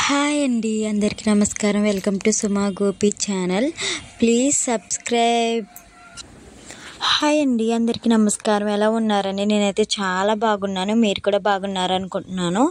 Hi అండి, అందరికీ నమస్కారం. Welcome to Suma Gopi channel. Please subscribe. Hi అండి, అందరికీ నమస్కారం. ఎలా ఉన్నారని? నేనైతే చాలా బాగున్నాను. మీరు కూడా బాగున్నారనుకుంటున్నాను.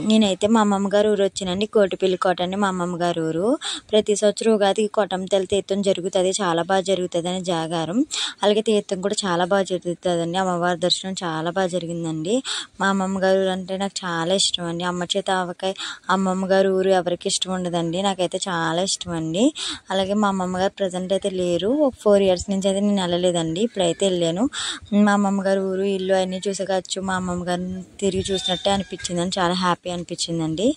నేనైతే మా అమ్మమ్మ గారు ఊరు వచ్చానండి. కోటిపల్లి కోట అండి మా అమ్మమ్మ గారు ఊరు. ప్రతి సంవత్సరం ఉగాదికి కొట్టంతల్లి తీర్థం జరుగుతుంది. చాలా బాగా జరుగుతుంది అని జాగారం. అలాగే తీర్థం కూడా చాలా బాగా జరుగుతుందండి. అమ్మవారి దర్శనం చాలా బాగా జరిగిందండి. మా అమ్మమ్మ గారు ఊరు అంటే నాకు చాలా ఇష్టం అండి. అమ్మ చేత ఆవకాయ. అమ్మమ్మ గారు ఊరు ఎవరికి ఇష్టం ఉండదండి, నాకైతే చాలా ఇష్టం అండి. అలాగే మా అమ్మమ్మ గారు ప్రజెంట్ అయితే లేరు. ఒక 4 years నుంచి అయితే నేను వెళ్ళలేదండి. ఇప్పుడైతే వెళ్ళాను. మా అమ్మమ్మ గారు ఊరు ఇల్లు అన్నీ చూసకొచ్చు. మా అమ్మమ్మ గారిని తిరిగి చూసినట్టే అనిపించిందండి. చాలా హ్యాపీ అనిపించిందండి.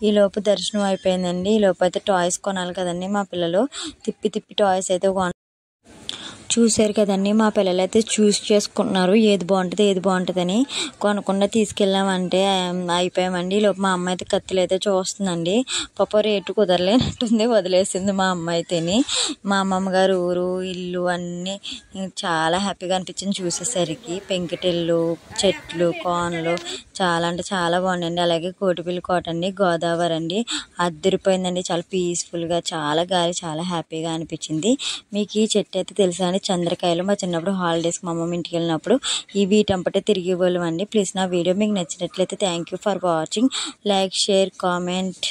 ఈ లోపు దర్శనం అయిపోయిందండి. ఈ లోపు అయితే టాయ్స్ కొనాలి కదండి. మా పిల్లలు తిప్పి టాయ్స్ అయితే చూశారు కదండి. మా పిల్లలు అయితే చూస్ చేసుకుంటున్నారు ఏది బాగుంటుందని. కొనకుండా తీసుకెళ్ళామంటే అయిపోయామండి. లోపు మా అమ్మ అయితే కత్తులు అయితే చూస్తుందండి. పాప రేటు కుదరలేనట్టుంది, వదిలేసింది మా అమ్మ అయితేని. మా అమ్మమ్మ గారు ఊరు ఇల్లు అన్నీ చాలా హ్యాపీగా అనిపించింది చూసేసరికి. పెంకుటిల్లు, చెట్లు, కోనలు చాలా అంటే చాలా బాగుండండి. అలాగే కోటిపల్లి కోట అండి, గోదావరి అండి, అద్దరిపోయిందండి. చాలా పీస్ఫుల్గా, చాలా గాలి, చాలా హ్యాపీగా అనిపించింది. మీకు ఈ చెట్టు అయితే తెలుసా అండి? చంద్రకాయలు. మా చిన్నప్పుడు హాలిడేస్కి మా అమ్మమ్మ ఇంటికి వెళ్ళినప్పుడు ఈ వీటంపటే తిరిగి ఇవ్వాలి అండి. ప్లీజ్ నా వీడియో మీకు నచ్చినట్లయితే thank you for watching. Like, share, comment.